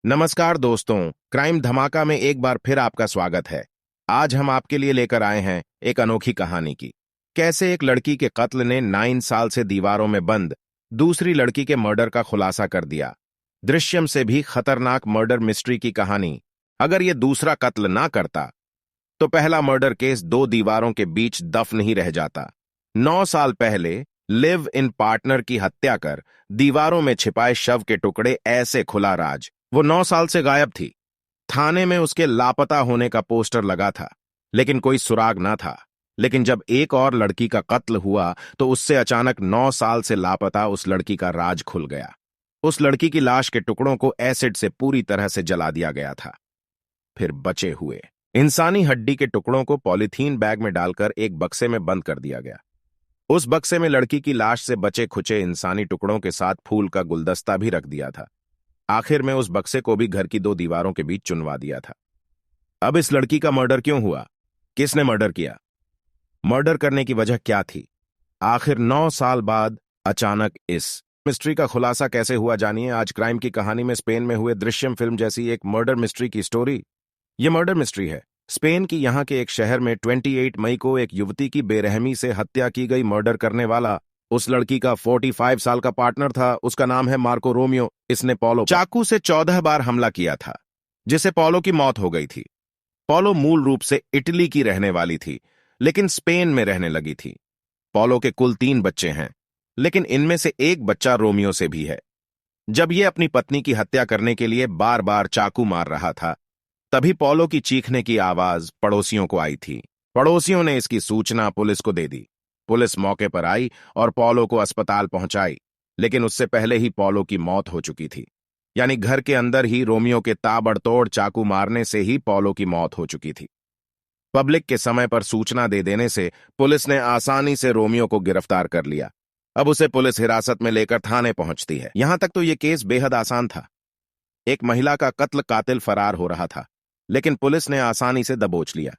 नमस्कार दोस्तों, क्राइम धमाका में एक बार फिर आपका स्वागत है। आज हम आपके लिए लेकर आए हैं एक अनोखी कहानी की। कैसे एक लड़की के कत्ल ने 9 साल से दीवारों में बंद दूसरी लड़की के मर्डर का खुलासा कर दिया। दृश्यम से भी खतरनाक मर्डर मिस्ट्री की कहानी। अगर ये दूसरा कत्ल ना करता तो पहला मर्डर केस 2 दीवारों के बीच दफन ही रह जाता। 9 साल पहले लिव इन पार्टनर की हत्या कर दीवारों में छिपाए शव के टुकड़े ऐसे खुला राज। वो 9 साल से गायब थी। थाने में उसके लापता होने का पोस्टर लगा था, लेकिन कोई सुराग ना था। लेकिन जब एक और लड़की का कत्ल हुआ तो उससे अचानक 9 साल से लापता उस लड़की का राज खुल गया। उस लड़की की लाश के टुकड़ों को एसिड से पूरी तरह से जला दिया गया था। फिर बचे हुए इंसानी हड्डी के टुकड़ों को पॉलीथीन बैग में डालकर एक बक्से में बंद कर दिया गया। उस बक्से में लड़की की लाश से बचे खुचे इंसानी टुकड़ों के साथ फूल का गुलदस्ता भी रख दिया था। आखिर में उस बक्से को भी घर की 2 दीवारों के बीच चुनवा दिया था। अब इस लड़की का मर्डर क्यों हुआ? किसने मर्डर किया? मर्डर करने की वजह क्या थी? आखिर 9 साल बाद अचानक इस मिस्ट्री का खुलासा कैसे हुआ, जानिए आज क्राइम की कहानी में। स्पेन में हुए दृश्यम फिल्म जैसी एक मर्डर मिस्ट्री की स्टोरी। यह मर्डर मिस्ट्री है स्पेन की। यहां के एक शहर में 28 मई को एक युवती की बेरहमी से हत्या की गई। मर्डर करने वाला उस लड़की का 45 साल का पार्टनर था। उसका नाम है मार्को रोमियो। इसने पॉलो चाकू से 14 बार हमला किया था, जिससे पॉलो की मौत हो गई थी। पॉलो मूल रूप से इटली की रहने वाली थी, लेकिन स्पेन में रहने लगी थी। पॉलो के कुल 3 बच्चे हैं, लेकिन इनमें से एक बच्चा रोमियो से भी है। जब ये अपनी पत्नी की हत्या करने के लिए बार बार चाकू मार रहा था, तभी पॉलो की चीखने की आवाज पड़ोसियों को आई थी। पड़ोसियों ने इसकी सूचना पुलिस को दे दी। पुलिस मौके पर आई और पॉलो को अस्पताल पहुंचाई, लेकिन उससे पहले ही पॉलो की मौत हो चुकी थी। यानी घर के अंदर ही रोमियो के ताबड़तोड़ चाकू मारने से ही पॉलो की मौत हो चुकी थी। पब्लिक के समय पर सूचना दे देने से पुलिस ने आसानी से रोमियो को गिरफ्तार कर लिया। अब उसे पुलिस हिरासत में लेकर थाने पहुंचती है। यहां तक तो यह केस बेहद आसान था। एक महिला का कत्ल कातिल फरार हो रहा था, लेकिन पुलिस ने आसानी से दबोच लिया।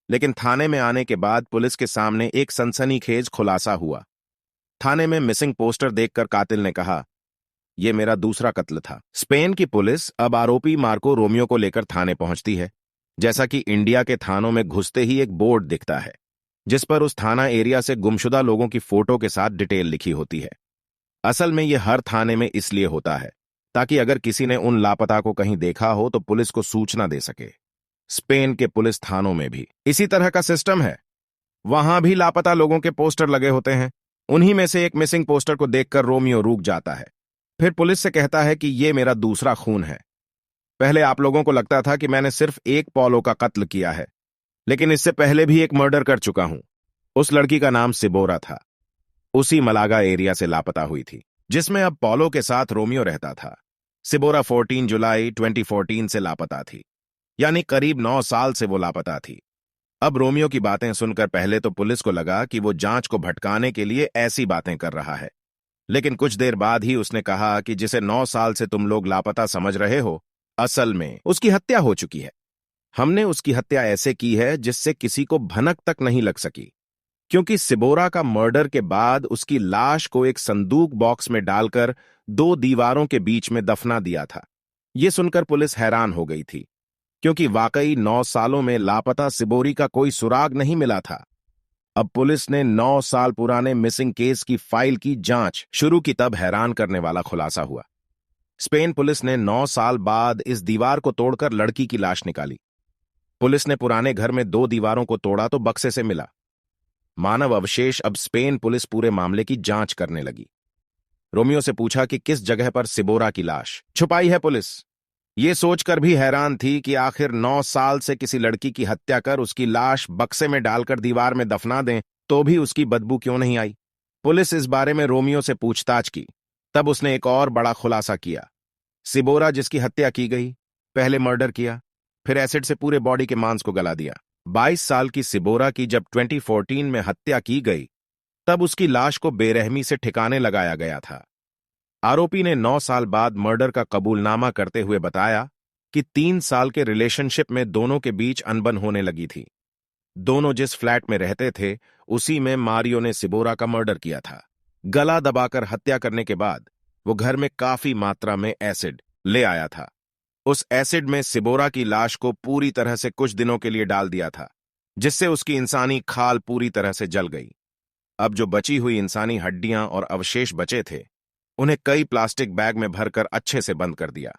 लेकिन थाने में आने के बाद पुलिस के सामने एक सनसनीखेज खुलासा हुआ। थाने में मिसिंग पोस्टर देखकर कातिल ने कहा, यह मेरा दूसरा कत्ल था। स्पेन की पुलिस अब आरोपी मार्को रोमियो को लेकर थाने पहुंचती है। जैसा कि इंडिया के थानों में घुसते ही एक बोर्ड दिखता है, जिस पर उस थाना एरिया से गुमशुदा लोगों की फोटो के साथ डिटेल लिखी होती है। असल में यह हर थाने में इसलिए होता है ताकि अगर किसी ने उन लापता को कहीं देखा हो तो पुलिस को सूचना दे सके। स्पेन के पुलिस थानों में भी इसी तरह का सिस्टम है। वहां भी लापता लोगों के पोस्टर लगे होते हैं। उन्हीं में से एक मिसिंग पोस्टर को देखकर रोमियो रुक जाता है। फिर पुलिस से कहता है कि यह मेरा दूसरा खून है। पहले आप लोगों को लगता था कि मैंने सिर्फ एक पॉलो का कत्ल किया है, लेकिन इससे पहले भी एक मर्डर कर चुका हूं। उस लड़की का नाम सिबोरा था। उसी मलागा एरिया से लापता हुई थी, जिसमें अब पॉलो के साथ रोमियो रहता था। सिबोरा 14 जुलाई 2014 से लापता थी, यानी करीब 9 साल से वो लापता थी। अब रोमियो की बातें सुनकर पहले तो पुलिस को लगा कि वो जांच को भटकाने के लिए ऐसी बातें कर रहा है, लेकिन कुछ देर बाद ही उसने कहा कि जिसे 9 साल से तुम लोग लापता समझ रहे हो, असल में उसकी हत्या हो चुकी है। हमने उसकी हत्या ऐसे की है जिससे किसी को भनक तक नहीं लग सकी, क्योंकि सिबोरा का मर्डर के बाद उसकी लाश को एक संदूक बॉक्स में डालकर 2 दीवारों के बीच में दफना दिया था। यह सुनकर पुलिस हैरान हो गई थी, क्योंकि वाकई 9 सालों में लापता सिबोरी का कोई सुराग नहीं मिला था। अब पुलिस ने 9 साल पुराने मिसिंग केस की फाइल की जांच शुरू की, तब हैरान करने वाला खुलासा हुआ। स्पेन पुलिस ने 9 साल बाद इस दीवार को तोड़कर लड़की की लाश निकाली। पुलिस ने पुराने घर में 2 दीवारों को तोड़ा तो बक्से से मिला मानव अवशेष। अब स्पेन पुलिस पूरे मामले की जांच करने लगी। रोमियो से पूछा कि किस जगह पर सिबोरा की लाश छुपाई है। पुलिस ये सोचकर भी हैरान थी कि आखिर 9 साल से किसी लड़की की हत्या कर उसकी लाश बक्से में डालकर दीवार में दफना दें तो भी उसकी बदबू क्यों नहीं आई। पुलिस इस बारे में रोमियो से पूछताछ की, तब उसने एक और बड़ा खुलासा किया। सिबोरा जिसकी हत्या की गई, पहले मर्डर किया, फिर एसिड से पूरे बॉडी के मांस को गला दिया। 22 साल की सिबोरा की जब 2014 में हत्या की गई, तब उसकी लाश को बेरहमी से ठिकाने लगाया गया था। आरोपी ने 9 साल बाद मर्डर का कबूलनामा करते हुए बताया कि 3 साल के रिलेशनशिप में दोनों के बीच अनबन होने लगी थी। दोनों जिस फ्लैट में रहते थे, उसी में मारियो ने सिबोरा का मर्डर किया था। गला दबाकर हत्या करने के बाद वो घर में काफी मात्रा में एसिड ले आया था। उस एसिड में सिबोरा की लाश को पूरी तरह से कुछ दिनों के लिए डाल दिया था, जिससे उसकी इंसानी खाल पूरी तरह से जल गई। अब जो बची हुई इंसानी हड्डियां और अवशेष बचे थे, उन्हें कई प्लास्टिक बैग में भरकर अच्छे से बंद कर दिया।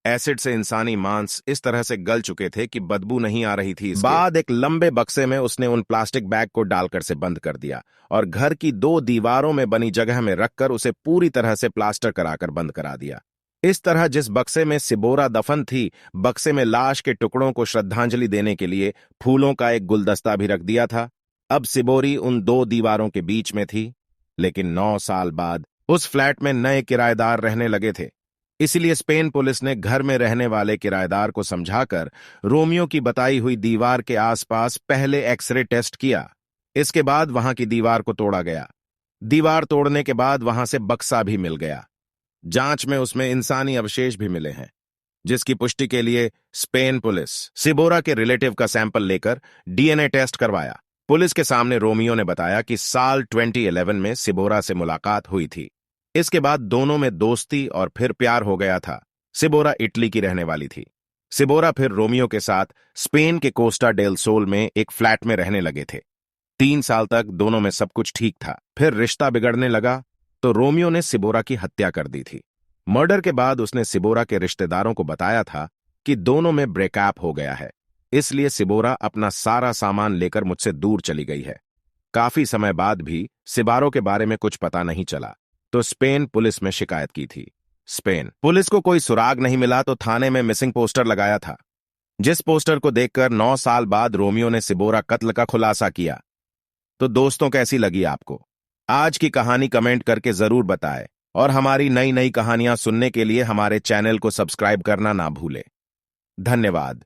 एसिड से इंसानी मांस इस तरह से गल चुके थे कि बदबू नहीं आ रही थी। इसके बाद एक लंबे बक्से में उसने उन प्लास्टिक बैग को डालकर से बंद कर दिया और घर की 2 दीवारों में बनी जगह में रखकर उसे पूरी तरह से प्लास्टर कराकर बंद करा दिया। इस तरह जिस बक्से में सिबोरा दफन थी, बक्से में लाश के टुकड़ों को श्रद्धांजलि देने के लिए फूलों का एक गुलदस्ता भी रख दिया था। अब सिबोरी उन 2 दीवारों के बीच में थी, लेकिन 9 साल बाद उस फ्लैट में नए किराएदार रहने लगे थे। इसलिए स्पेन पुलिस ने घर में रहने वाले किराएदार को समझाकर रोमियो की बताई हुई दीवार के आसपास पहले एक्सरे टेस्ट किया। इसके बाद वहां की दीवार को तोड़ा गया। दीवार तोड़ने के बाद वहां से बक्सा भी मिल गया। जांच में उसमें इंसानी अवशेष भी मिले हैं, जिसकी पुष्टि के लिए स्पेन पुलिस सिबोरा के रिलेटिव का सैंपल लेकर डीएनए टेस्ट करवाया। पुलिस के सामने रोमियो ने बताया कि साल 2011 में सिबोरा से मुलाकात हुई थी। इसके बाद दोनों में दोस्ती और फिर प्यार हो गया था। सिबोरा इटली की रहने वाली थी। सिबोरा फिर रोमियो के साथ स्पेन के कोस्टा डेल सोल में एक फ्लैट में रहने लगे थे। 3 साल तक दोनों में सब कुछ ठीक था। फिर रिश्ता बिगड़ने लगा तो रोमियो ने सिबोरा की हत्या कर दी थी। मर्डर के बाद उसने सिबोरा के रिश्तेदारों को बताया था कि दोनों में ब्रेकअप हो गया है, इसलिए सिबोरा अपना सारा सामान लेकर मुझसे दूर चली गई है। काफी समय बाद भी सिबारो के बारे में कुछ पता नहीं चला, तो स्पेन पुलिस में शिकायत की थी। स्पेन पुलिस को कोई सुराग नहीं मिला तो थाने में मिसिंग पोस्टर लगाया था, जिस पोस्टर को देखकर 9 साल बाद रोमियो ने सिबोरा कत्ल का खुलासा किया। तो दोस्तों, कैसी लगी आपको आज की कहानी? कमेंट करके जरूर बताएं और हमारी नई नई कहानियां सुनने के लिए हमारे चैनल को सब्सक्राइब करना ना भूलें। धन्यवाद।